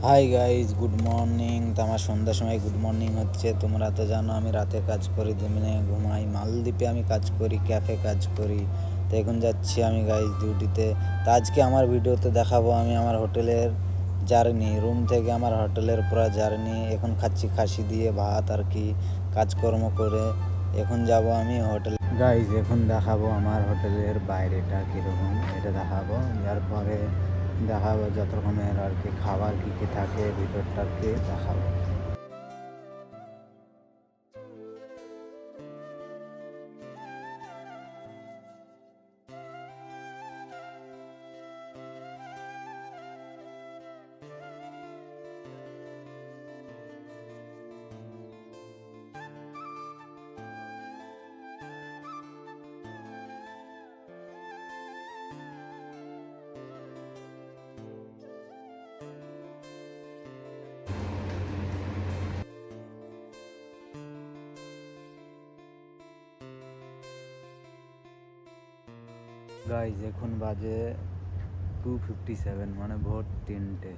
Hi guys, good morning. তো আমার সন্ধ্যার সময় গুড মর্নিং হচ্ছে। তোমরা তো জানো আমি রাতে কাজ করি, দিনে ঘুমাই। মালদ্বীপে আমি কাজ করি, ক্যাফে কাজ করি। তো এখন যাচ্ছি আমি গাইজ ডিউটিতে। তো আজকে আমার ভিডিওতে দেখাবো আমি আমার হোটেলের জার্নি, রুম থেকে আমার হোটেলের পুরো জার্নি। এখন খাচ্ছি খাসি দিয়ে ভাত আর কি, কাজকর্ম করে। এখন যাব আমি হোটেল গাইজ। এখন দেখাবো আমার হোটেলের বাইরেটা কীরকম, এটা দেখাবো। এরপরে দেখাবো যত রকমের আর কি খাবার কী কী থাকে ভিতরটাকে দেখাবো। গাইজ এখন বাজে 2:57, মানে ভোর 3টে।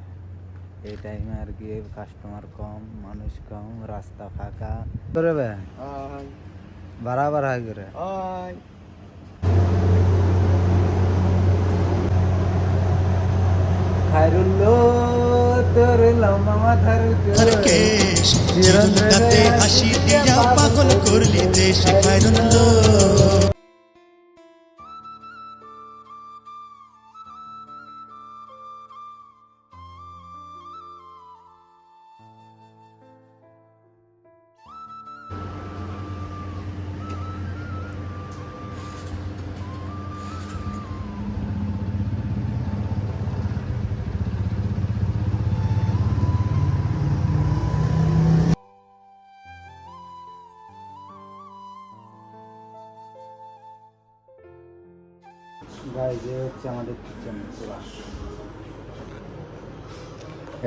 এই টাইমে আর কি কাস্টমার কম, মানুষ কম, রাস্তা ফাঁকা করে বারাবার হয় করে খায়রুল্লো তোর লম্বা মাথার কেশ জীবনটাতে হাসি দিয়া পাগল করলি দেশ খায়রুল্লো। গাইজ এই হচ্ছে আমাদের কিচেন পুরা।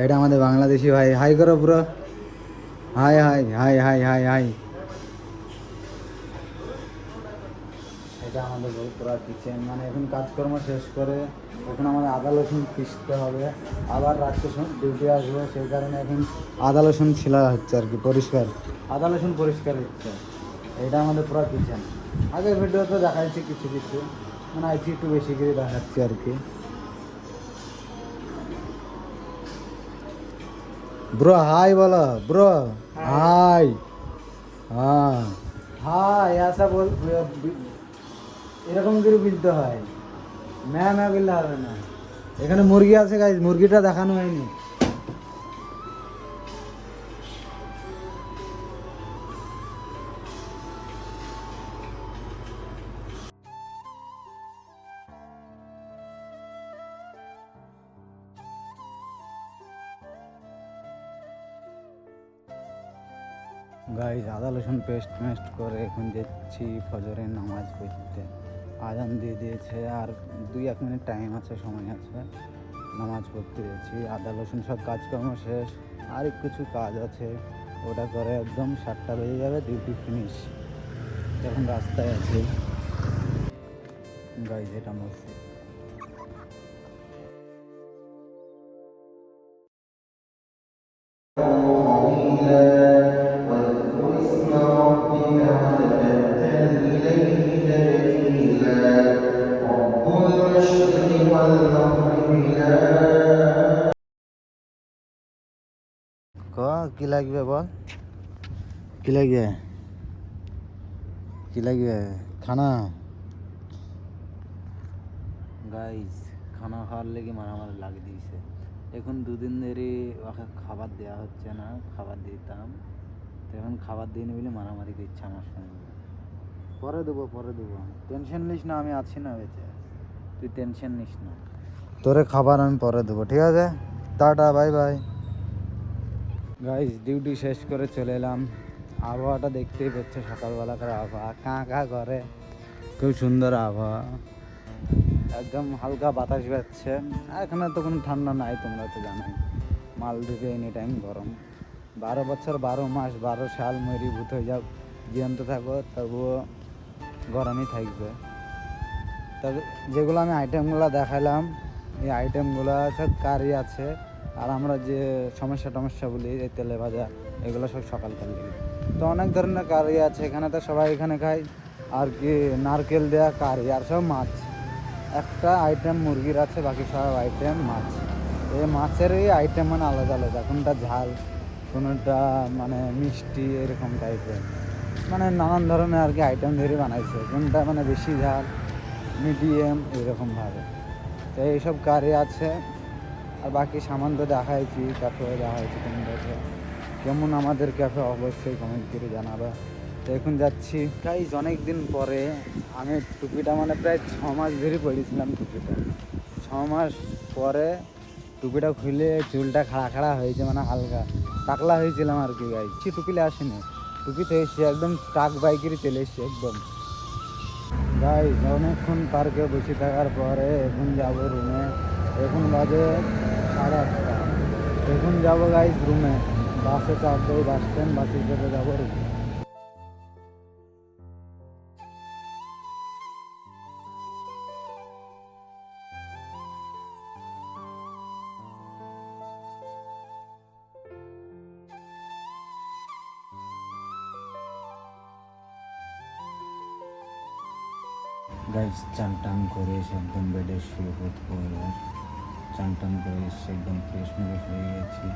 এটা আমাদের বাংলাদেশি ভাই, হাই করো পুরো, high high high high high high. এটা আমাদের পুরা কিচেন, মানে এখন কাজকর্ম শেষ করে এখন আমাদের আদা রসুন পিষতে হবে। আবার রাত্রে ডিউটি আসবো, সেই কারণে এখন আদা রসুন ছিলা হচ্ছে আর কি, পরিষ্কার আদা রসুন পরিষ্কার হচ্ছে। এটা আমাদের পুরা কিচেন। আগের ভিডিওতে দেখাচ্ছি কিছু কিছু, মানে আইছি একটু বেশি করে দেখাচ্ছি আর কি। ব্রো হাই বলো, ব্রো হাই। হ্যাঁ হাই, ऐसा बोल, এরকম করে বলতে হয়। ম্যাম বললে হবে না। এখানে মুরগি আছে গাইজ, মুরগিটা দেখানো হয়নি। গাইজ আদা রসুন পেস্ট মেস্ট করে এখন যাচ্ছি ফজরের নামাজ পড়তে। আজান দিয়ে দিয়েছে, আর 2-1 মিনিট টাইম আছে, সময় আছে। নামাজ পড়তে যাচ্ছি। আদা রসুন সব কাজকর্ম শেষ, আর কিছু কাজ আছে, ওটা করে একদম 7টা বেজে যাবে, ডিউটি ফিনিশ। এখন রাস্তায় আছি গাইজ, এটা মসজিদ। কি লাগবে বল, কি লাগবে, কি লাগবে? খানা গাইজ, খানা খাওয়ার লেগে মারামারি লাগিয়ে দিয়েছে। এখন 2 দিন ধরে ওকে খাবার দেওয়া হচ্ছে না, খাবার দিতাম তো এখন খাবার দিইনি বলে মারামারি করছে আমার সঙ্গে। পরে দেবো, পরে দেবো, টেনশন নিস না, আমি আছি না বেঁচে, তুই টেনশন নিস না। তোরে খাবার আমি পরে দেবো, ঠিক আছে? Tata, bye by. Guys duty শেষ করে চলে এলাম। আবহাওয়াটা দেখতেই পাচ্ছে, সকালবেলাকার আবহাওয়া, কাঁ কাঁ করে, খুব সুন্দর আবহাওয়া, একদম হালকা বাতাস বাজছে। এখানে তো কোনো ঠান্ডা নাই, তোমরা তো জানোই মালদ্বীপে এনি টাইম গরম। 12 বছর 12 মাস 12 সাল মরিভূত হয়ে যাও, জীবন্ত থাকো, তবুও গরমই থাকবে। তবে যেগুলো আমি আইটেমগুলো দেখালাম, এই আইটেমগুলো সব কারি আছে, আর আমরা যে সমস্যা বলি এই তেলে ভাজা এগুলো সব সকালকার লেগে। তো অনেক ধরনের কারি আছে এখানে, তো সবাই এখানে খায় আর কি নারকেল দেওয়া কারি আর সব মাছ। একটা আইটেম মুরগির আছে, বাকি সব আইটেম মাছ। এই মাছেরই আইটেম মানে আলাদা আলাদা, কোনটা ঝাল, কোনোটা মানে মিষ্টি, এরকম টাইপের মানে নানান ধরনের আর কি আইটেম ধরে বানাইছে, কোনটা মানে বেশি ঝাল, মিডিয়াম, এরকমভাবে। তো এইসব কারি আছে। আর বাকি সামান তো দেখাইছি, ক্যাফেও দেখাইছি তোমাদেরকে। কেমন আমাদের ক্যাফে অবশ্যই কমেন্ট করে জানাবা। তো এখন যাচ্ছি গাইস, অনেক দিন পরে। আমি টুপিটা মানে প্রায় 6 মাস ধরে পড়েছিলাম টুপিটা। 6 মাস পরে টুপিটা খুলে চুলটা খাড়া খাড়া হয়েছে, মানে হালকা টাকলা হয়েছিলাম আর কি গাইস। টুপিলে আসেনি, টুপিতে এসে একদম ট্রাক বাইকেরই চলে এসছে একদম। গাইস অনেকক্ষণ পার্কে বসে থাকার পরে এখন যাবো রুমে। এখন বাজে 8:30। এখন যাবো গাইস রুমে, বাসে চাপবো, বাস স্ট্যান্ড, বাসে চেপে যাবো রুমে। গাইস চান টান করে এসে একদম বেডে শুয়ে পড়বো এবার। চান টান করে এসে একদম ফ্রেশ মেরে হয়ে গেছি,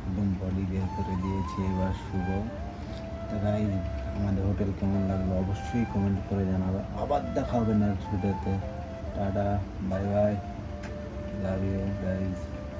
একদম বডি বের করে দিয়েছি, এবার শুভ। তো গাইস আমাদের হোটেল কেমন লাগলো অবশ্যই কমেন্ট করে জানাবে। আবার দেখা হবে নেক্সট ভিডিওতে। টাটা, bye bye, love you guys.